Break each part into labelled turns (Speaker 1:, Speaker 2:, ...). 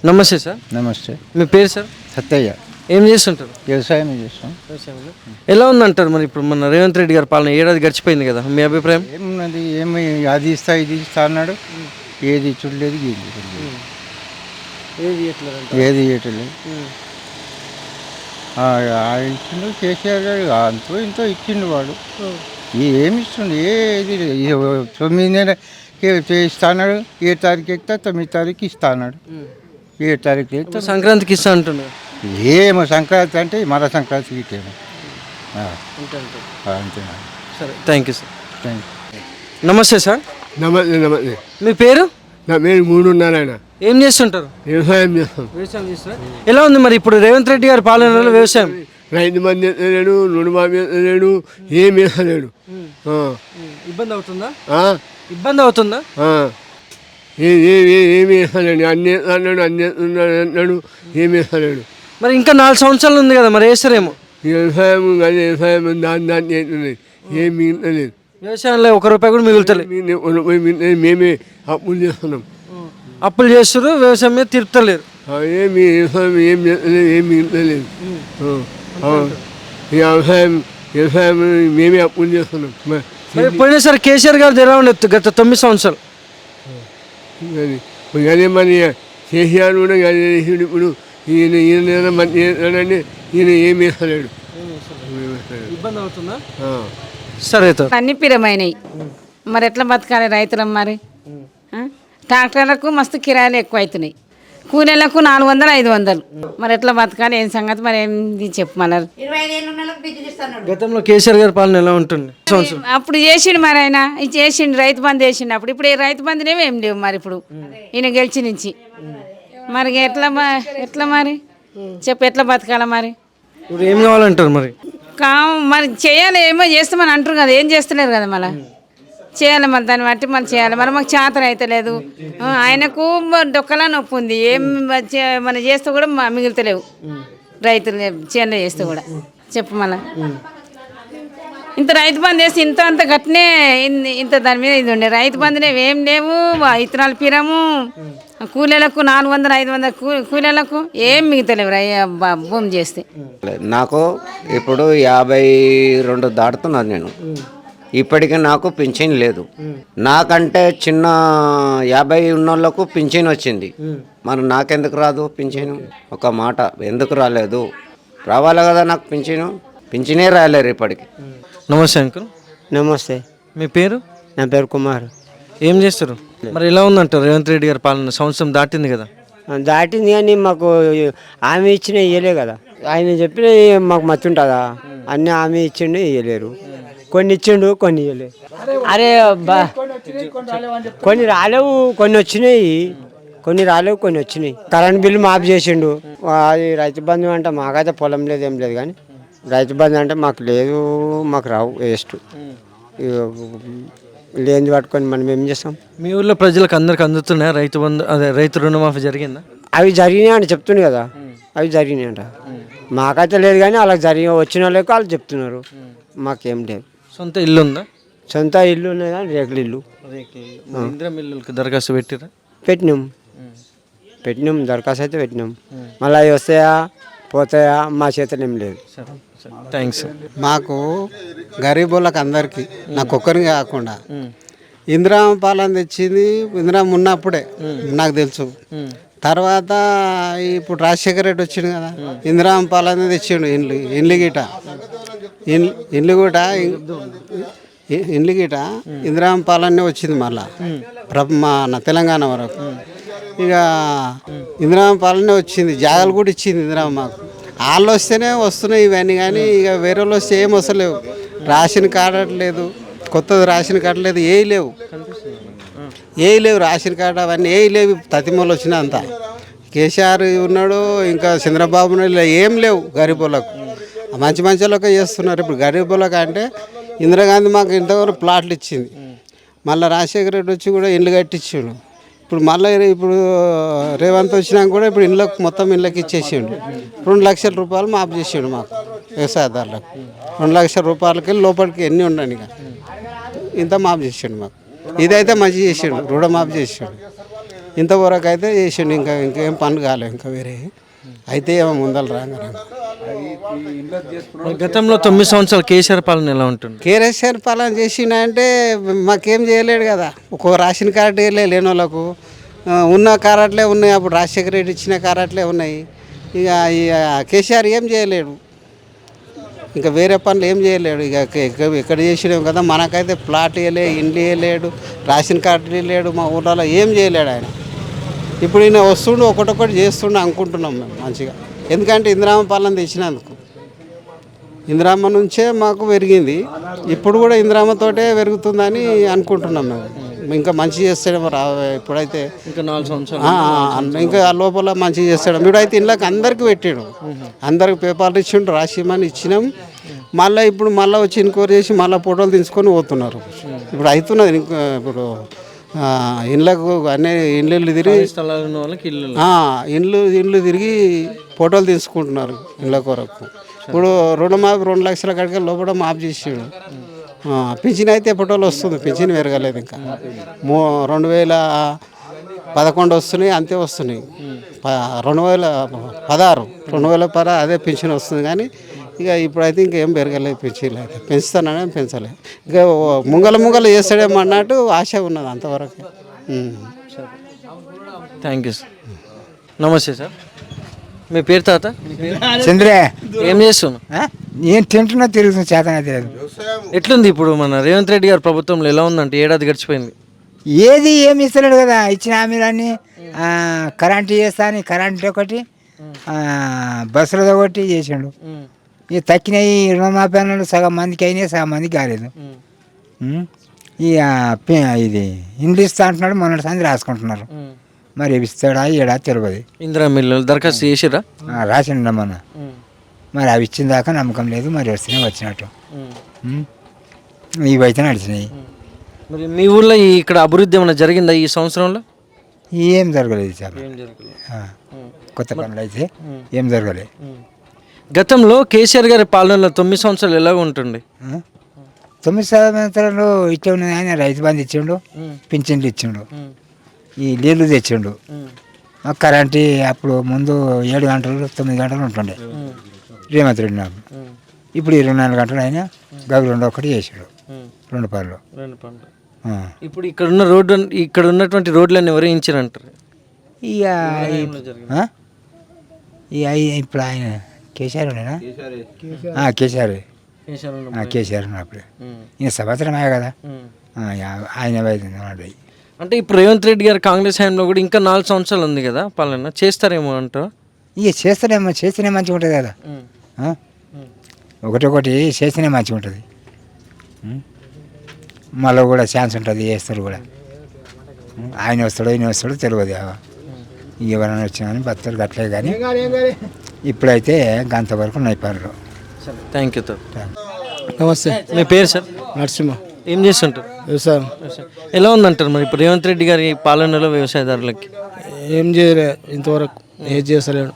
Speaker 1: నమస్తే సార్.
Speaker 2: నమస్తే.
Speaker 1: మీ పేరు సార్?
Speaker 2: సత్తయ్య.
Speaker 1: ఏం చేస్తుంటారు?
Speaker 2: వ్యవసాయం చేస్తాం.
Speaker 1: వ్యవసాయంలో ఎలా ఉందంటారు మరి ఇప్పుడు మన రేవంత్ రెడ్డి గారి పాలన ఏడాది గడిచిపోయింది కదా, మీ అభిప్రాయం?
Speaker 2: ఏమున్నది, ఏమి అది ఇస్తా ఇది ఇస్తా అన్నాడు. ఏది ఇచ్చుడులేదు, ఏది ఇచ్చుడులేదు, ఏది ఇవ్వట్లేదు. ఇచ్చిండు కేసీఆర్ గారు, అంతో ఇంతో ఇచ్చిండు వాడు. ఏమి ఇస్తుండు, ఏది 9 నెలలకి ఇస్తా అన్నాడు. 7 తారీఖు ఎక్కితే 9 తారీఖు ఇస్తా అన్నాడు. 7 తారీఖు ఎక్కితే
Speaker 1: సంక్రాంతికి ఇస్తా అంటున్నారు.
Speaker 2: ఏమో సంక్రాంతి అంటే మన సంక్రాంతికి ఇటేమో అంతే.
Speaker 1: సరే, thank you sir.
Speaker 2: Thank you.
Speaker 1: నమస్తే సార్.
Speaker 3: నమస్తే. నమస్తే.
Speaker 1: మీ పేరు?
Speaker 3: నా పేరు 3 నారాయణ.
Speaker 1: ఏం చేస్తుంటారు?
Speaker 3: వ్యవసాయం చేస్తాం.
Speaker 1: వ్యవసాయం చేస్తారా? ఎలా ఉంది మరి ఇప్పుడు రేవంత్ రెడ్డి గారి పాలనలో వ్యవసాయం?
Speaker 3: రైతు బంధు ఎత్తలేడు, రుణమాఫీ ఎత్తలేడు, ఏం వేస్తలేడు.
Speaker 1: ఇబ్బంది అవుతుందా? ఇబ్బంది అవుతుందా?
Speaker 3: ఏమి వేస్తలేడు. అన్ని అన్నాడు, అన్ని అన్నాడు, ఏమి వేస్తలేడు.
Speaker 1: మరి ఇంకా 4 సంవత్సరాలు ఉంది కదా, మరి వేస్తారేమో.
Speaker 3: వ్యవసాయం కానీ వ్యవసాయం దాన్ని అవుతుంది, ఏం మిగలలేదు.
Speaker 1: వ్యవసాయంలో 1 రూపాయి కూడా మిగులుతలేదు.
Speaker 3: మేమే అప్పులు చేస్తున్నాం.
Speaker 1: అప్పులు చేస్తారు, వ్యవసాయం మీద తిరుపుతలేరు.
Speaker 3: ఏమి వ్యవసాయం ఏం చేస్తలేదు, ఏం మిగలలేదు. వ్యవసాయం వ్యవసాయం మేమే అప్పులు చేస్తున్నాం.
Speaker 1: పోయినసారి కేసీఆర్ గారు ఎలా ఉండదు గత 9 సంవత్సరాలు?
Speaker 3: అదే మరి కేసీఆర్ కూడా ఇప్పుడు ఈయన మంచి ఈయన ఏం వేస్తలేడు.
Speaker 1: ఇబ్బంది అవుతుందా? సరే,
Speaker 4: అన్ని పిరమైనవి. మరి ఎట్లా బతకాలి రైతులం? మరి ట్రాక్టర్లకు మస్తు కిరాయిలు ఎక్కువ అవుతున్నాయి, కూలీలకు 400, 500. మరి ఎట్లా బతకాలి, ఏం సంగతి? మరి ఏంది చెప్పు. మళ్ళీ
Speaker 1: గతంలో కేసీఆర్ గారి పాలన ఎలా ఉంటుంది?
Speaker 4: అప్పుడు చేసిండు, మరి ఆయన ఇది చేసిండు, రైతు బంధు చేసిండు. ఇప్పుడు ఈ రైతు బంధునేమో ఏం లేవు మరి ఇప్పుడు ఈయన గెలిచి నుంచి. మరి ఎట్లా మరి చెప్పు, ఎట్లా బతకాల? మరి
Speaker 1: ఇప్పుడు ఏం కావాలంటారు?
Speaker 4: మరి చేయాలి, ఏమో చేస్తామని అంటారు కదా, ఏం చేస్తలేరు కదా. మళ్ళీ చేయాలి, మరి దాన్ని బట్టి మనం చేయాలి. మరి మాకు చేతన అయితే లేదు. ఆయనకు డొక్కలా నొప్పి ఉంది, ఏం మనం చేస్తే కూడా మిగులుతలేవు రైతులు చేయాలి చేస్తే కూడా. చెప్పు మళ్ళా ఇంత రైతు బంధు వేసి ఇంత అంత గట్టినే ఇంత దాని మీద ఇది ఉండే. రైతు బంధునే ఏం లేవు, ఇత్తనాలు పిరము, కూలీలకు 400, 500 కూలీలకు ఏం మిగతలేవు భూమి చేస్తే.
Speaker 5: నాకు ఇప్పుడు 52 దాటుతున్నాను నేను. ఇప్పటికీ నాకు పింఛన్ లేదు. నాకంటే చిన్న 50 ఉన్నోళ్ళకు పింఛన్ వచ్చింది, మరి నాకెందుకు రాదు పింఛను? ఒక మాట, ఎందుకు రాలేదు? రావాలి కదా నాకు పింఛనే రాలేరు ఇప్పటికి.
Speaker 1: నమస్తే అంకుల్.
Speaker 6: నమస్తే.
Speaker 1: మీ పేరు?
Speaker 6: నా పేరు కుమార్.
Speaker 1: ఏం చేస్తారు? మరి ఎలా ఉందంటారు రేవంత్ రెడ్డి గారి పాలన? సంవత్సరం దాటింది కదా.
Speaker 6: దాటింది కానీ మాకు హామీ ఇచ్చిన ఇవ్వలే కదా. ఆయన చెప్పిన మాకు మతి ఉంటుందా? అన్నీ హామీ ఇచ్చిండు, ఇవ్వలేరు. కొన్ని ఇచ్చిండు, కొన్ని ఇవ్వలేరు. అరే కొన్ని రాలేవు, కొన్ని వచ్చినాయి. కొన్ని రాలేవు, కొన్ని వచ్చినాయి. కరెంట్ బిల్లు మాఫ్ చేసిండు. అది రైతు బంధు అంటే మాకైతే పొలం లేదు, ఏం లేదు. కానీ రైతు బంధు అంటే మాకు లేదు, మాకు రావు, వేస్ట్. లేని పట్టుకొని మనం ఏం చేస్తాం?
Speaker 1: మీ ఊళ్ళో ప్రజలకు అందరికి అందుతున్నాయా రైతు బంధు? అదే రైతు రుణమాఫీ జరిగిందా?
Speaker 6: అవి జరిగినాయి అని చెప్తుంది కదా, అవి జరిగినాయి అంట. మాకైతే లేదు కానీ వాళ్ళకి వచ్చిన వాళ్ళకి వాళ్ళు చెప్తున్నారు, మాకేం లేదు.
Speaker 1: సొంత ఇల్లు ఉందా?
Speaker 6: సొంత ఇల్లు ఉన్నది కానీ రేకుల ఇల్లు.
Speaker 1: ఇందిరమిల్లుకి దరఖాస్తు పెట్టిరా?
Speaker 6: పెట్టినాం దరఖాస్తు అయితే పెట్టినాం. మళ్ళీ అవి వస్తాయా పోతాయా మా చేతలు ఏం లేదు.
Speaker 1: థ్యాంక్స్.
Speaker 7: మాకు గరీబులకు అందరికీ, నాకు ఒక్కరికి కాకుండా ఇందిరామ పాలన తెచ్చింది. ఇందిరామ ఉన్నప్పుడే నాకు తెలుసు. తర్వాత ఇప్పుడు రాజశేఖర రెడ్డి వచ్చిండు కదా, ఇందిరామ పాలన తెచ్చిండు. ఇండ్లు గిట ఇందిరామ పాలనే వచ్చింది. మళ్ళా మన తెలంగాణ వరకు ఇక ఇందిరామ పాలనే వచ్చింది. జాగాలు కూడా ఇచ్చింది ఇందిరామ మాకు. వాళ్ళు వస్తేనే వస్తున్నాయి ఇవన్నీ, కానీ ఇక వేరే వాళ్ళు వస్తే ఏం వస్తలేవు. రేషన్ కార్డు లేదు, కొత్తది రేషన్ కార్డు లేదు, ఏ లేవు రేషన్ కార్డు అవన్నీ ఏ లేవు. తతిమూలు వచ్చిన అంతా కేసీఆర్ ఉన్నాడు, ఇంకా చంద్రబాబు నాయుడు, ఏం లేవు. గరీబులకు మంచి వాళ్ళకే చేస్తున్నారు. ఇప్పుడు గరీబులకు అంటే ఇందిరాగాంధీ మాకు ఇంతవరకు ప్లాట్లు ఇచ్చింది. మళ్ళీ రాజశేఖర రెడ్డి వచ్చి కూడా ఇల్లు కట్టించిండు. ఇప్పుడు రేవంత్ వచ్చినాక కూడా ఇప్పుడు మొత్తం ఇళ్ళకి ఇచ్చేసిండు. 2 లక్షల రూపాయలు మాఫ్ చేసిండు మాకు వ్యవసాయదారులకు. 2 లక్షల రూపాయలకి లోపలికి ఎన్ని ఉండండి ఇంత మాఫ్ చేసిండు మాకు. ఇదైతే మంచి చేసిండు, రుణమాఫీ చేసిండు. ఇంతవరకు అయితే చేసిండు. ఇంకేం పనులు కాలేదు ఇంకా వేరే అయితే ఏమో ముందలు రాగా.
Speaker 1: మరి గతంలో 9 సంవత్సరాలు కేసీఆర్ పాలన ఎలా ఉంటుంది?
Speaker 7: కేసీఆర్ పాలన చేసిన అంటే మాకేం చేయలేడు కదా. ఒక రేషన్ కార్డు లేని వాళ్ళకు ఉన్న కారాట్లే ఉన్నాయి. అప్పుడు రాజశేఖర రెడ్డి ఇచ్చిన కారాట్లే ఉన్నాయి. ఇక కేసీఆర్ ఏం చేయలేడు, ఇంకా వేరే పనులు ఏం చేయలేడు. ఇక ఎక్కడ చేసినాం కదా. మనకైతే ప్లాట్ ఇవ్వలే, ఇండ్లు ఇవ్వలేడు, రేషన్ కార్డు ఇవ్వలేడు, మా ఊళ్ళలో ఏం చేయలేడు ఆయన. ఇప్పుడు ఈయన వస్తుండు ఒకటొకటి చేస్తుండు అనుకుంటున్నాం మేము మంచిగా. ఎందుకంటే ఇందిరామ పాలన తెచ్చినందుకు. ఇందిరామ నుంచే మాకు పెరిగింది, ఇప్పుడు కూడా ఇందిరామతోటే పెరుగుతుందని అనుకుంటున్నాం మేము. ఇంకా మంచి చేస్తాడేమో ఇప్పుడైతే
Speaker 1: ఇంకా 4 సంవత్సరాలు
Speaker 7: ఇంకా లోపల మంచిగా చేస్తాడు. ఇప్పుడైతే ఇంట్లోకి అందరికి పెట్టాడు, అందరికి పేపర్లు ఇచ్చిండు, రాసిమని ఇచ్చినాం. మళ్ళీ ఇప్పుడు మళ్ళీ వచ్చి ఇన్క్వైరీ చేసి మళ్ళీ ఫోటోలు తీసుకొని పోతున్నారు. ఇప్పుడు అవుతున్నది. ఇప్పుడు ఇండ్లకు అన్నీ ఇండ్లు తిరిగి
Speaker 1: స్థలాలు ఉన్న వాళ్ళకి
Speaker 7: ఇండ్లు తిరిగి ఫోటోలు తీసుకుంటున్నారు ఇండ్ల కొరకు. ఇప్పుడు రుణమాఫీ 2 లక్షల కడికి లోపల మాఫ్ చేసాడు. పింఛన్ అయితే ఫోటోలు వస్తుంది, పింఛన్ పెరగలేదు. ఇంకా 2011 వస్తున్నాయి, అంతే వస్తున్నాయి. 2016 అదే పింఛన్ వస్తుంది. కానీ ఇక ఇప్పుడైతే ఇంకేం పెరగలేదు, పింఛన్లు అయితే పెంచుతానని పెంచలేదు. ఇక ముంగల చేస్తాడేమో అన్నట్టు ఆశ ఉన్నది అంతవరకు.
Speaker 1: Thank you sir. నమస్తే సార్, మీ పేరు తాత?
Speaker 8: చంద్రే,
Speaker 1: ఏం చేస్తున్నావు?
Speaker 8: ఏం తింటున్నా తిరుగుతున్నా, చేతనే తెలియదు.
Speaker 1: ఎట్లుంది ఇప్పుడు మన రేవంత్ రెడ్డి గారి ప్రభుత్వంలో ఎలా ఉందంటే? ఏడాది గడిచిపోయింది,
Speaker 8: ఏమి ఇస్తలేడు కదా. ఇచ్చిన హామీలన్నీ కరెంటు చేస్తా అని కరెంటు ఒకటి, బస్సులతో ఒకటి చేసిండు. ఇక తక్కినవి రుణమాఫీ అన్నాడు, సగం మందికి అయినాయి, సగం మందికి కాలేదు. ఇది ఇండ్లు ఇస్తా అంటున్నాడు, మొన్నటి సంది రాసుకుంటున్నారు. మరి ఇస్తాడా ఏడా తెలియదు.
Speaker 1: ఇందిరా మిల్లు దరఖాస్తు చేసిరా?
Speaker 8: రాసిండ మొన్న. మరి అవి ఇచ్చిన దాకా నమ్మకం లేదు. మరి వస్తున్నాయి వచ్చినట్టు, ఇవైతే నడిచినాయి.
Speaker 1: మరి మీ ఊళ్ళో ఇక్కడ అభివృద్ధి ఏమైనా జరిగిందా ఈ సంవత్సరంలో?
Speaker 8: ఏం జరగలేదు చాలా. కొత్త పనులు అయితే ఏం జరగలేదు.
Speaker 1: గతంలో కేసీఆర్ గారి పాలనలో 9 సంవత్సరాలు ఎలా ఉంటుంది?
Speaker 8: 9 సంవత్సరాలు ఇచ్చే ఉన్నది. ఆయన రైతు బంధు ఇచ్చిండు, పింఛన్లు ఇచ్చిండు, ఈ నీళ్ళు తెచ్చిండు. మాకు కరెంటు అప్పుడు ముందు 7 గంటలు 9 గంటలు ఉంటుండే రేవంత్ రెడ్డి నాకు. ఇప్పుడు 24 గంటలు అయినా గవి 2 చేసాడు, 2 పనులు.
Speaker 1: ఇప్పుడు ఇక్కడ ఉన్నటువంటి రోడ్లన్నీ ఎవరు వేయించారంటారు?
Speaker 8: ఇక ఇప్పుడు ఆయన కేసీఆర్ ఉండేనా? కేసీఆర్ ఉన్నప్పుడు ఈయన సంవత్సరం అయ్యా కదా, ఆయన అన్నాడు.
Speaker 1: అంటే ఇప్పుడు రేవంత్ రెడ్డి గారు కాంగ్రెస్ హయాంలో కూడా ఇంకా 4 సంవత్సరాలు ఉంది కదా పాలన, చేస్తారేమో అంటారు?
Speaker 8: ఇక చేస్తేనే మంచిగా ఉంటుంది కదా. ఒకటి చేస్తేనే మంచిగా ఉంటుంది. మళ్ళీ కూడా ఛాన్స్ ఉంటుంది, చేస్తారు కూడా. ఆయన వస్తాడో ఈయన వస్తాడో తెలియదు. ఎవరైనా వచ్చినా కానీ బతారు గట్లే. కానీ ఇప్పుడైతే గంత వరకు నైపారు.
Speaker 1: Thank you sir.
Speaker 9: నమస్తే,
Speaker 1: మీ పేరు సార్?
Speaker 9: నరసింహ.
Speaker 1: ఏం చేస్తుంటారు?
Speaker 9: వ్యవసాయం.
Speaker 1: ఎలా ఉందంటారు మరి ఇప్పుడు రేవంత్ రెడ్డి గారి పాలనలో వ్యవసాయదారులకి?
Speaker 9: ఏం చేయలే ఇంతవరకు, ఏం చేస్తలేడు.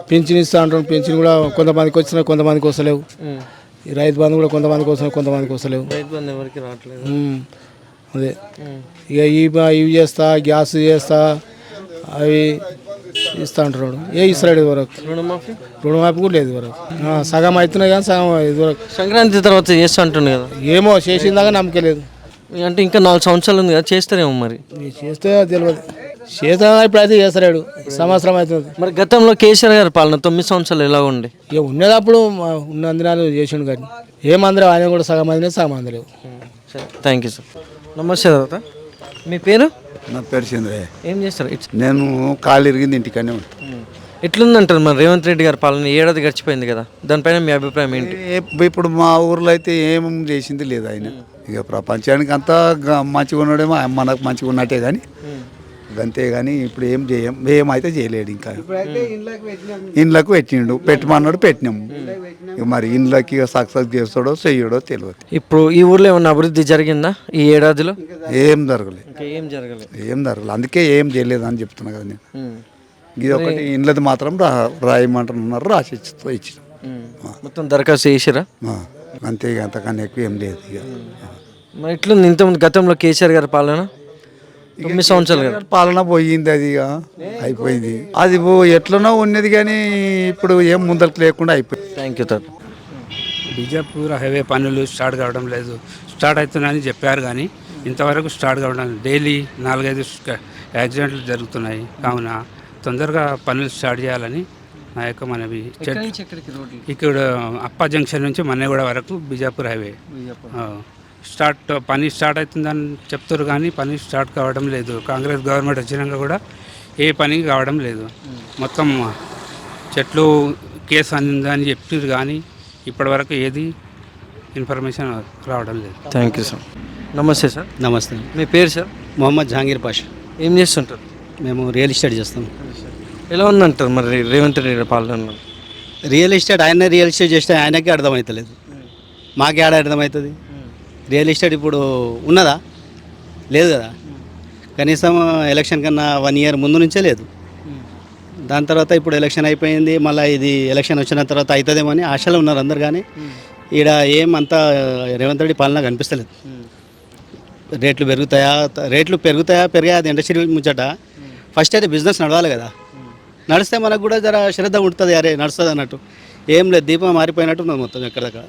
Speaker 9: పింఛన్ ఇస్తా అంటారు, పింఛన్ కూడా కొంతమందికి వచ్చినా కొంతమందికి వస్తలేవు. ఈ రైతు బంధు కూడా కొంతమందికి వస్తున్నాయి, కొంతమందికి వస్తలేవు.
Speaker 1: రైతు బంధు ఎవరికి రావట్లేదు.
Speaker 9: అదే ఇక ఇవి చేస్తా, గ్యాస్ చేస్తా, అవి ఇస్తా అంటున్నాడు. ఇస్తలేడు వరకు. రుణమాఫీ కూడా లేదు వరకు. సగం అవుతున్నాయి కానీ సగం ఇదివరకు.
Speaker 1: సంక్రాంతి తర్వాత చేస్తా అంటుండే కదా.
Speaker 9: ఏమో చేసిందాకా నమ్మకం లేదు.
Speaker 1: అంటే ఇంకా 4 సంవత్సరాలు ఉంది కదా, చేస్తారేమో మరి.
Speaker 9: చేస్తే తెలియదు, చేస్తా ఇప్పుడైతే చేస్తలేడు, సంవత్సరం అవుతుంది.
Speaker 1: మరి గతంలో కేసీఆర్ గారి పాలన 9 సంవత్సరాలు ఎలా ఉండే?
Speaker 9: ఇక ఉన్నది అప్పుడు ఉన్న అందినాలు చేసిండు. కానీ ఏమందరూ ఆయన కూడా సగం మందినే సగం అందలేవు.
Speaker 1: Thank you sir. నమస్తే తాత, మీ పేరు?
Speaker 2: నా పేరు చంద్రయ్య.
Speaker 1: ఏం చేస్తారు?
Speaker 2: నేను కాలు ఇరిగింది, ఇంటికనే ఉంటాను.
Speaker 1: ఎట్లుందంటారు మరి రేవంత్ రెడ్డి గారి పాలన? ఏడాది గడిచిపోయింది కదా, దానిపైన మీ అభిప్రాయం ఏంటి?
Speaker 2: ఇప్పుడు మా ఊర్లో అయితే ఏం చేసింది లేదు ఆయన. ఇక ప్రపంచానికి అంతా మంచిగా ఉన్నాడేమో, మనకు మంచిగా ఉన్నట్టే కానీ అంతే. కానీ ఇప్పుడు ఏమైతే చేయలేడు. ఇంకా ఇండ్లకు పెట్టిండు, పెట్టమన్నాడు, పెట్టినాము. ఇక మరి ఇండ్లకి సక్సెస్ చేస్తాడో చెయ్యడో తెలియదు.
Speaker 1: ఇప్పుడు ఈ ఊర్లో ఏమన్నా అభివృద్ధి జరిగిందా ఈ ఏడాదిలో?
Speaker 2: ఏం జరగలేదు,
Speaker 1: ఏం జరగలేదు.
Speaker 2: అందుకే ఏం చేయలేదు అని చెప్తున్నా కదా నేను. ఇది ఒకటి ఇండ్లది మాత్రం రాయమంటున్నారు, రాసి ఇచ్చిన
Speaker 1: మొత్తం దరఖాస్తు చేసిరా?
Speaker 2: అంతే, అంతకన్నా ఎక్కువ ఏం లేదు. ఇక
Speaker 1: మరి ఎట్లుంది ఇంతకుముందు గతంలో కేసీఆర్ గారి పాలన? 9 సంవత్సరాలు కదా.
Speaker 10: పాలన పోయింది, అది ఇక అయిపోయింది. అది ఎట్లనో ఉన్నది కానీ ఇప్పుడు ఏం ముందరకు లేకుండా అయిపోయింది.
Speaker 1: థ్యాంక్ యూ తాత.
Speaker 11: బీజాపూర్ హైవే పనులు స్టార్ట్ కావడం లేదు. స్టార్ట్ అవుతున్నాయని చెప్పారు కానీ ఇంతవరకు స్టార్ట్ కావడం లేదు. డైలీ 4-5 యాక్సిడెంట్లు జరుగుతున్నాయి. కావున తొందరగా పనులు స్టార్ట్ చేయాలని నా యొక్క మనవి. ఇక్కడ అప్ప జంక్షన్ నుంచి మన్నెగూడ వరకు బీజాపూర్ హైవే పని స్టార్ట్ అవుతుందని చెప్తారు కానీ పని స్టార్ట్ కావడం లేదు. కాంగ్రెస్ గవర్నమెంట్ వచ్చినాక కూడా ఏ పని కావడం లేదు. మొత్తం చెట్లు కేసు అందిందని చెప్తారు కానీ ఇప్పటివరకు ఏది ఇన్ఫర్మేషన్ రావడం లేదు.
Speaker 1: Thank you sir. నమస్తే సార్.
Speaker 12: నమస్తే.
Speaker 1: మీ పేరు సార్?
Speaker 12: మొహమ్మద్ జహాంగీర్ పాషా.
Speaker 1: ఏం చేస్తుంటారు?
Speaker 12: మేము రియల్ ఎస్టేట్ చేస్తాం.
Speaker 1: ఎలా ఉందంటారు మరి రేవంత్ రెడ్డి పాలన?
Speaker 12: రియల్ ఎస్టేట్ ఆయన రియల్ ఎస్టేట్ చేస్తే ఆయనకే అర్థమవుతలేదు, మాకే ఆడ అర్థమవుతుంది. రియల్ ఎస్టేట్ ఇప్పుడు ఉన్నదా? లేదు కదా. కనీసం ఎలక్షన్ కన్నా 1 ఇయర్ ముందు నుంచే లేదు. దాని తర్వాత ఇప్పుడు ఎలక్షన్ అయిపోయింది, మళ్ళీ ఇది ఎలక్షన్ వచ్చిన తర్వాత అవుతుందేమో అని ఆశలో ఉన్నారు అందరు. కానీ ఈడ ఏమంతా రేవంత్ రెడ్డి పాలన కనిపిస్తలేదు. రేట్లు పెరుగుతాయా పెరిగాయి అది ఇండస్ట్రీ ముచ్చట. ఫస్ట్ అయితే బిజినెస్ నడవాలి కదా, నడిస్తే మనకు కూడా జర శ్రద్ధ ఉంటుంది, అరే నడుస్తుంది అన్నట్టు. ఏం లేదు, దీపం మారిపోయినట్టు ఉన్నది మొత్తం ఎక్కడిదక్కడ.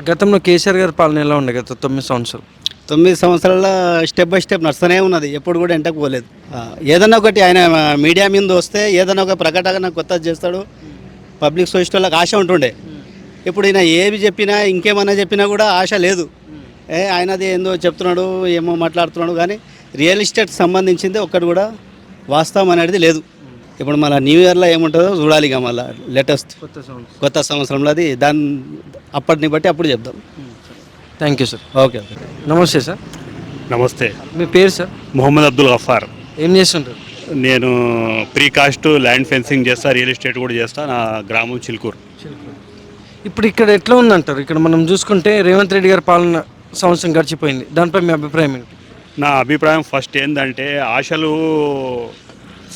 Speaker 1: గతంలో కేసీఆర్ గారి పాలన ఎలా ఉండే గత 9 సంవత్సరాలు?
Speaker 12: 9 సంవత్సరాల స్టెప్ బై స్టెప్ నడుస్తూనే ఉన్నది, ఎప్పుడు కూడా ఎంటకు పోలేదు. ఏదన్నా ఒకటి ఆయన మీడియా మీద వస్తే ఏదన్నా ఒక ప్రకటన కొత్తది చేస్తాడు, పబ్లిక్ సోషల్కి ఆశ ఉంటుండే. ఇప్పుడు ఈయన ఏమి చెప్పినా ఇంకేమన్నా చెప్పినా కూడా ఆశ లేదు. ఆయనది ఏందో చెప్తున్నాడు, ఏమో మాట్లాడుతున్నాడు, కానీ రియల్ ఎస్టేట్ సంబంధించింది ఒక్కటి కూడా వాస్తవం అనేది లేదు. ఇప్పుడు మళ్ళీ న్యూ ఇయర్లో ఏముంటుందో చూడాలి. ఇక మళ్ళీ లేటెస్ట్ కొత్త సంవత్సరంలో అది దాన్ని అప్పటిని బట్టి అప్పుడు చెప్దాం.
Speaker 1: Thank you sir.
Speaker 12: ఓకే.
Speaker 1: నమస్తే సార్.
Speaker 13: నమస్తే.
Speaker 1: మీ పేరు సార్?
Speaker 13: మొహమ్మద్ అబ్దుల్ గఫార్.
Speaker 1: ఏం చేస్తుంటారు?
Speaker 13: నేను ప్రీకాస్ట్ ల్యాండ్ ఫెన్సింగ్ చేస్తా, రియల్ ఎస్టేట్ కూడా చేస్తా. నా గ్రామం చిలుకూరు.
Speaker 1: ఇప్పుడు ఇక్కడ ఎట్లా ఉందంటారు? ఇక్కడ మనం చూసుకుంటే రేవంత్ రెడ్డి గారి పాలన సంవత్సరం గడిచిపోయింది, దానిపై మీ అభిప్రాయం ఏంటి?
Speaker 13: నా అభిప్రాయం ఫస్ట్ ఏంటంటే ఆశలు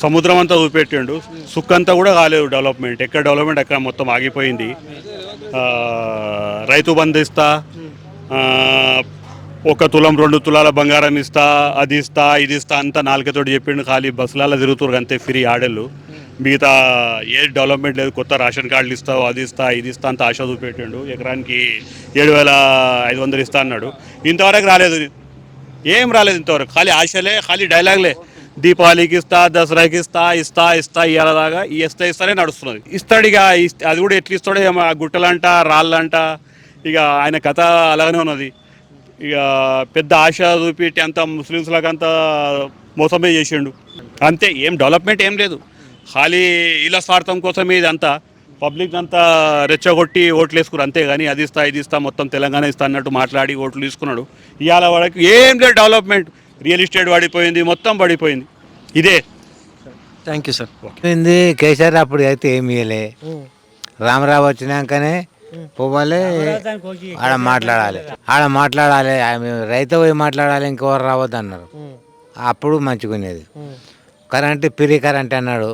Speaker 13: సముద్రం అంతా చూపెట్టిండు, సుక్కంతా కూడా కాలేదు డెవలప్మెంట్. ఎక్కడ డెవలప్మెంట్ అక్కడ మొత్తం ఆగిపోయింది. రైతు బంధు ఇస్తా, 1 తులం 2 తులాల బంగారం ఇస్తా, అది ఇస్తా ఇది ఇస్తా అంతా నాలుకతోటి చెప్పిండు. ఖాళీ బస్సులలో తిరుగుతున్నారు అంతే, ఫ్రీ ఆడళ్ళు. మిగతా ఏ డెవలప్మెంట్ లేదు. కొత్త రేషన్ కార్డులు ఇస్తావు, అది ఇస్తా ఇది ఇస్తా అంత ఆశ చూపెట్టిండు. ఎకరానికి 7,500 ఇస్తా అన్నాడు, ఇంతవరకు రాలేదు. ఏం రాలేదు ఇంతవరకు, ఖాళీ ఆశలే, ఖాళీ డైలాగ్లే. దీపావళికి ఇస్తా, దసరాకి ఇస్తా ఇయ్యాలదాగా ఇస్తానే నడుస్తున్నది. ఇస్తాడు ఇక, అది కూడా ఎట్లా ఇస్తాడో ఏమో, గుట్టలంట రాళ్ళంట. ఇక ఆయన కథ అలాగనే ఉన్నది. ఇక పెద్ద ఆశ చూపెట్టి అంత ముస్లిమ్స్లకు అంతా మోసమే చేసిండు అంతే. ఏం డెవలప్మెంట్ ఏం లేదు, ఖాళీ ఇలా స్వార్థం కోసమే ఇదంతా. పబ్లిక్ అంతా రెచ్చగొట్టి ఓట్లు వేసుకున్నారు అంతే. కానీ అది ఇస్తా ఇది ఇస్తా మొత్తం తెలంగాణ ఇస్తా అన్నట్టు మాట్లాడి ఓట్లు తీసుకున్నాడు. ఇవాళ వాడికి ఏం లేదు డెవలప్మెంట్. రియల్ ఎస్టేట్ పడిపోయింది, మొత్తం పడిపోయింది. ఇదే.
Speaker 1: Thank you sir.
Speaker 14: పోయింది కేసీఆర్ అప్పుడు అయితే ఏమి ఇవ్వలే. రామరావు వచ్చినాకనే పోవాలి, ఆడ మాట్లాడాలి రైతు పోయి మాట్లాడాలి, ఇంకెవరు రావద్దు అన్నారు. అప్పుడు మంచిగునేది. కరెంటు ఫ్రీ కరెంట్ అన్నాడు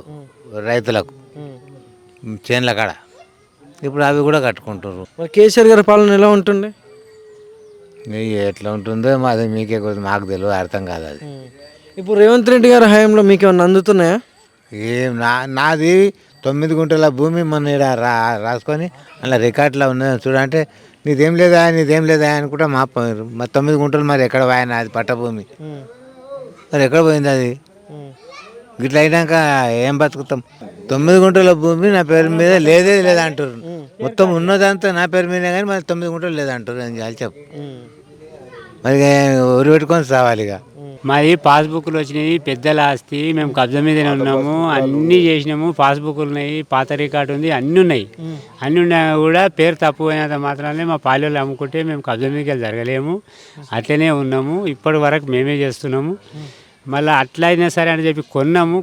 Speaker 14: రైతులకు చేన్ల కాడ. ఇప్పుడు అవి కూడా కట్టుకుంటారు.
Speaker 1: కేసీఆర్ గారి పాలన ఎలా ఉంటుండే?
Speaker 14: ఎట్లా ఉంటుందో మాది మీకే మాకు తెలియదు, అర్థం కాదు అది.
Speaker 1: ఇప్పుడు రేవంత్ రెడ్డి గారి హయాంలో మీకు ఏమన్నా అందుతున్నాయా?
Speaker 14: ఏం నాది 9 గుంటల భూమి మొన్న ఈడ రాసుకొని అలా రికార్డులో ఉన్నది చూడంటే నీదేం లేదా అనుకుంటా మా 9 గుంటలు మరి ఎక్కడ పోయినా అది పట్టభూమి, మరి ఎక్కడ పోయింది అది? గిట్లా అయినాక ఏం బతుకుతాం? 9 గుంటల భూమి నా పేరు మీద లేదంటారు. మొత్తం ఉన్నదంతా నా పేరు మీదే కానీ మరి 9 గుంటలు లేదంటారు. అని చాలా చెప్పు, మరి ఊరు పెట్టుకొని సావాలి. ఇక
Speaker 11: మాది పాస్బుక్లు వచ్చినాయి, పెద్దల ఆస్తి, మేము కబ్జా మీదనే ఉన్నాము, అన్నీ చేసినాము. పాస్బుక్లు ఉన్నాయి, పాత రికార్డు ఉంది, అన్నీ ఉన్నాయి. అన్నీ ఉన్నా కూడా పేరు తప్పు అయినంత మాత్రానే మా పాలెలు అమ్ముకుంటే మేము కబ్జా మీదకి వెళ్ళి జరగలేము, అట్లనే ఉన్నాము. ఇప్పటి వరకు మేమే చేస్తున్నాము. మళ్ళీ అట్లా అయినా సరే అని చెప్పి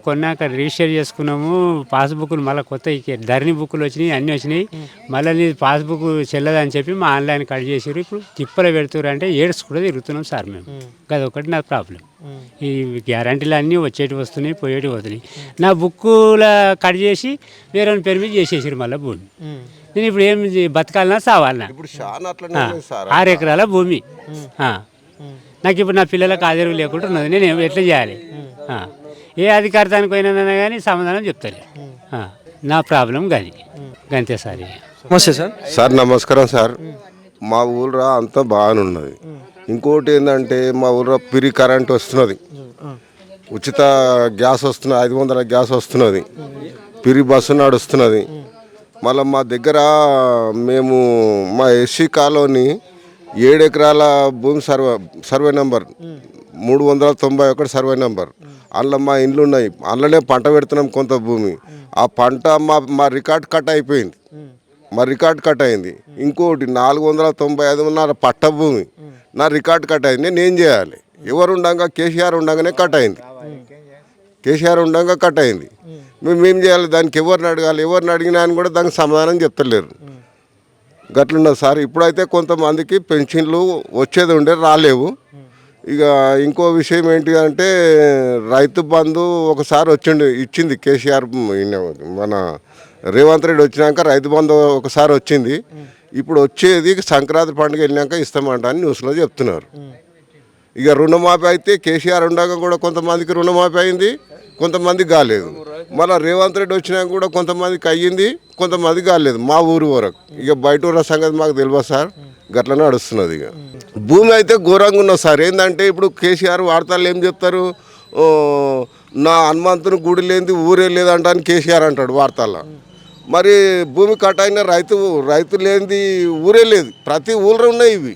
Speaker 11: కొన్నాక రిజిస్టర్ చేసుకున్నాము. పాస్బుక్లు మళ్ళీ కొత్త ధరణి బుక్లు వచ్చినాయి, అన్నీ వచ్చినాయి. మళ్ళీ నీ పాస్బుక్ చెల్లదని చెప్పి మా ఆన్లైన్ కట్ చేసారు. ఇప్పుడు తిప్పలు పెడుతున్నారు అంటే ఏడ్స్ కూడా తిరుగుతున్నాం సార్ మేము. అదొకటి నా ప్రాబ్లం. ఈ గ్యారంటీలు అన్నీ వచ్చేటి వస్తున్నాయి, పోయేటి పోతున్నాయి. నా బుక్కుల కట్ చేసి వేరే పేరు మీద చేసేసారు మళ్ళీ భూమి. నేను ఇప్పుడు ఏం బతకాలన్నా సావాలన్నా? 6 ఎకరాల భూమి నాకు ఇప్పుడు నా పిల్లలకు ఆదరవు లేకుండా ఉన్నది, నేను ఎట్లా చేయాలి? ఏ అధికారితానికి పోయినా కానీ సమాధానం చెప్తారు. నా ప్రాబ్లం గది గంతే సార్.
Speaker 1: నమస్తే సార్.
Speaker 15: సార్ నమస్కారం సార్. మా ఊళ్ళో అంతా బాగానే ఉన్నది. ఇంకోటి ఏంటంటే మా ఊళ్ళో ఫ్రీ కరెంట్ వస్తున్నది, ఉచిత గ్యాస్ వస్తున్నది, 500 గ్యాస్ వస్తున్నది, ఫ్రీ బస్సు నడుస్తున్నది. మళ్ళీ మా దగ్గర మేము మా ఎస్సీ కాలనీ 7 ఎకరాల భూమి సర్వే నెంబర్ 391 సర్వే నెంబర్, అందులో మా ఇండ్లు ఉన్నాయి. అందులోనే పంట పెడుతున్నాం కొంత భూమి. ఆ పంట మా రికార్డ్ కట్ అయిపోయింది, మా రికార్డ్ కట్ అయింది. ఇంకోటి 495 పట్ట భూమి, నా రికార్డ్ కట్ అయింది. నేను ఏం చేయాలి? ఎవరు ఉండగా కేసీఆర్ ఉండగానే కట్ అయింది, కేసీఆర్ ఉండగా కట్ అయింది. మేము ఏం చేయాలి? దానికి ఎవరిని అడగాలి? ఎవరిని అడిగినా అని కూడా దానికి సమాధానం చెప్తలేరు. గట్లున్నది సార్. ఇప్పుడైతే కొంతమందికి పెన్షన్లు వచ్చేది ఉండే రాలేవు. ఇక ఇంకో విషయం ఏంటి అంటే రైతు బంధు ఒకసారి ఇచ్చింది కేసీఆర్, మన రేవంత్ రెడ్డి వచ్చినాక రైతు బంధు ఒకసారి వచ్చింది. ఇప్పుడు వచ్చేది సంక్రాంతి పండుగ వెళ్ళినాక ఇస్తామంట అని న్యూస్లో చెప్తున్నారు. ఇక రుణమాఫీ అయితే కేసీఆర్ ఉండగా కూడా కొంతమందికి రుణమాఫీ అయింది, కొంతమందికి కాలేదు. మళ్ళీ రేవంత్ రెడ్డి వచ్చినాక కూడా కొంతమందికి అయ్యింది, కొంతమందికి కాలేదు. మా ఊరు వరకు ఇక బయట ఊర సంగతి మాకు తెలియదు సార్. గట్లనే నడుస్తున్నది. ఇక భూమి అయితే ఘోరంగా ఉన్నది సార్. ఏంటంటే ఇప్పుడు కేసీఆర్ వార్తలు ఏం చెప్తారు, నా హనుమంతుని గుడి లేనిది ఊరే లేదంట అని కేసీఆర్ అంటాడు వార్తల్లో. మరి భూమి కట్ అయిన రైతు లేనిది ఊరే లేదు. ప్రతి ఊళ్ళో ఉన్నాయి ఇవి.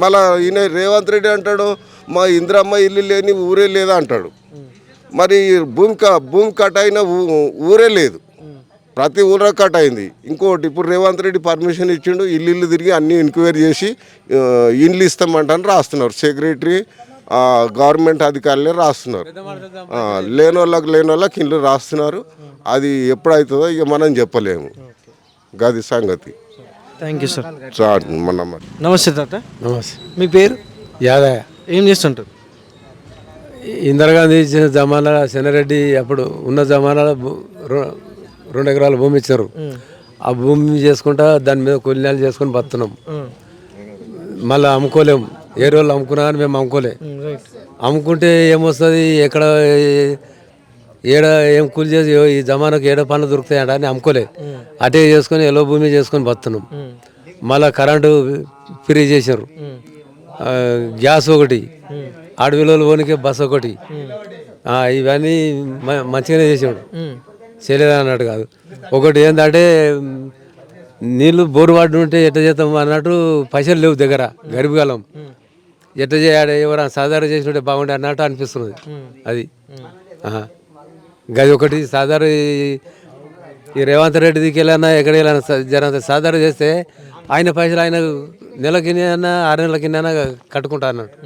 Speaker 15: మళ్ళా ఈయన రేవంత్ రెడ్డి అంటాడు మా ఇందిరమ్మ ఇల్లు లేని ఊరే లేదా అంటాడు. మరి భూమి కట్ అయిన ఊరే లేదు, ప్రతి ఊళ్ళో కట్ అయింది. ఇంకోటి ఇప్పుడు రేవంత్ రెడ్డి పర్మిషన్ ఇచ్చిండు, ఇల్లు తిరిగి అన్నీ ఎంక్వైరీ చేసి ఇండ్లు ఇస్తామంటని రాస్తున్నారు. సెక్రటరీ గవర్నమెంట్ అధికారులే రాస్తున్నారు. లేని వాళ్ళకి ఇండ్లు రాస్తున్నారు. అది ఎప్పుడవుతుందో ఇక మనం చెప్పలేము. గది సంగతి.
Speaker 1: Thank you sir.
Speaker 15: సార్ మన
Speaker 1: నమస్తే తాత.
Speaker 3: నమస్తే.
Speaker 1: మీ పేరు?
Speaker 3: యాదయ్య.
Speaker 1: ఏం చేస్తుంటారు?
Speaker 3: ఇందిరాగాంధీ ఇచ్చిన జమానాలో శనారెడ్డి అప్పుడు ఉన్న జమానాలో 2 ఎకరాల భూమి ఇచ్చారు. ఆ భూమి చేసుకుంటా దాని మీద కొలినాలు చేసుకొని బతున్నాం. మళ్ళీ అమ్ముకోలేము. ఏ రోజులు అమ్ముకున్నా కానీ మేము అమ్ముకుంటే ఏమొస్తుంది, ఎక్కడ ఏడ ఏం కూలి చేసి ఈ జమానాకు ఏడ పనులు దొరుకుతాయట అని అమ్ముకోలే. అటే చేసుకొని ఎలో భూమి చేసుకొని బతున్నాం. మళ్ళీ కరెంటు ఫ్రీ చేశారు, గ్యాస్ ఒకటి, అడవిలో పోనీకే బస్ ఒకటి, ఇవన్నీ మంచిగానే చేసాడు. చేయలేదు అన్నట్టు కాదు. ఒకటి ఏంటంటే నీళ్ళు బోరు వాడి ఉంటే ఎట్ట చేస్తాం అన్నట్టు పైసలు లేవు దగ్గర, గరిబిగాలం ఎట్ట చేయాలి, ఎవరైనా సాధారణ చేసినట్టే బాగుండే అన్నట్టు అనిపిస్తున్నది. అది గది ఒకటి. సాధారణ ఈ రేవంత్ రెడ్డి దిక్కు వెళ్ళినా ఎక్కడ వెళ్ళినా జర సాధారణ చేస్తే ఆయన పైసలు ఆయన నెలకి 6 నెలల కింద కట్టుకుంటా అన్నట్టు.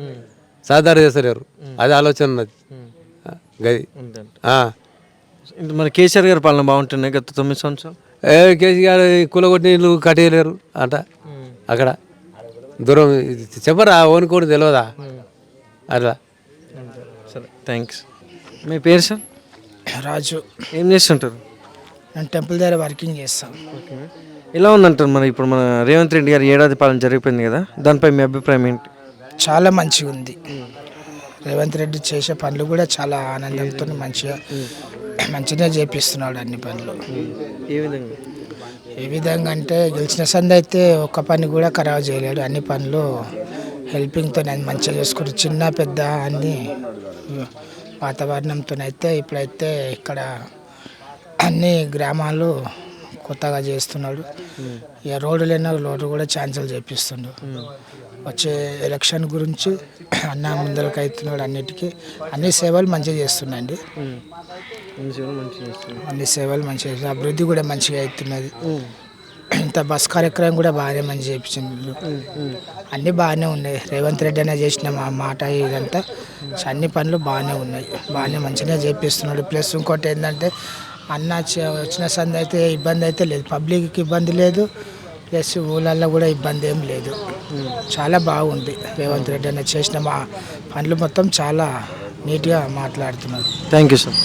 Speaker 3: సాధారణ చేస్తారు, అది ఆలోచన ఉన్నది గది.
Speaker 1: మన కేసీఆర్ గారి పాలన బాగుంటున్నాయి గత 9 సంవత్సరాలు.
Speaker 3: కేసీఆర్ కూలగొట్టి నీళ్ళు కట్టేయలేరు అంట. అక్కడ దూరం చెప్పరా, ఓనుకోని తెలియదా అట్లా.
Speaker 1: సరే, థ్యాంక్స్. మీ పేరు సార్?
Speaker 16: రాజు.
Speaker 1: ఏం చేస్తుంటారు?
Speaker 16: నేను టెంపుల్ దగ్గర వర్కింగ్ చేస్తాను.
Speaker 1: ఎలా ఉందంటారు మరి ఇప్పుడు మన రేవంత్ రెడ్డి గారి ఏడాది పాలన జరిగిపోయింది కదా, దానిపై మీ అభిప్రాయం ఏంటి?
Speaker 16: చాలా మంచిగా ఉంది. రేవంత్ రెడ్డి చేసే పనులు కూడా చాలా ఆనందంతో మంచిగా చేపిస్తున్నాడు అన్ని పనులు. ఏ విధంగా అంటే గెలిచిన సంది అయితే ఒక్క పని కూడా ఖరాబ్ చేయలేడు. అన్ని పనులు హెల్పింగ్తో మంచిగా చేసుకుంటూ చిన్న పెద్ద అన్ని వాతావరణంతో అయితే ఇప్పుడైతే ఇక్కడ అన్ని గ్రామాలు కొత్తగా చేస్తున్నాడు. ఇక రోడ్డులైనా రోడ్డు కూడా ఛాన్సులు చేపిస్తుండు. వచ్చే ఎలక్షన్ గురించి అన్న ముందరకు అవుతున్నాడు. అన్నిటికీ అన్ని సేవలు మంచిగా చేస్తుండండి. అన్ని సేవలు మంచిగా చేస్తుంది. అభివృద్ధి కూడా మంచిగా అవుతున్నది. ఇంత బస్ కార్యక్రమం కూడా బాగానే మంచిగా చేయించింది. అన్నీ బాగానే ఉన్నాయి. రేవంత్ రెడ్డి అయినా చేసిన మాట ఇదంతా అన్ని పనులు బాగానే ఉన్నాయి. బాగానే మంచిగా చేపిస్తున్నాడు. ప్లస్ ఇంకోటి ఏంటంటే అన్న వచ్చిన సంది అయితే ఇబ్బంది అయితే లేదు, పబ్లిక్కి ఇబ్బంది లేదు, ప్లస్ ఊళ్ళల్లో కూడా ఇబ్బంది ఏం లేదు. చాలా బాగుంది. రేవంత్ రెడ్డి అన్న చేసిన పనులు మొత్తం చాలా నీట్గా మాట్లాడుతున్నారు.
Speaker 1: Thank you sir.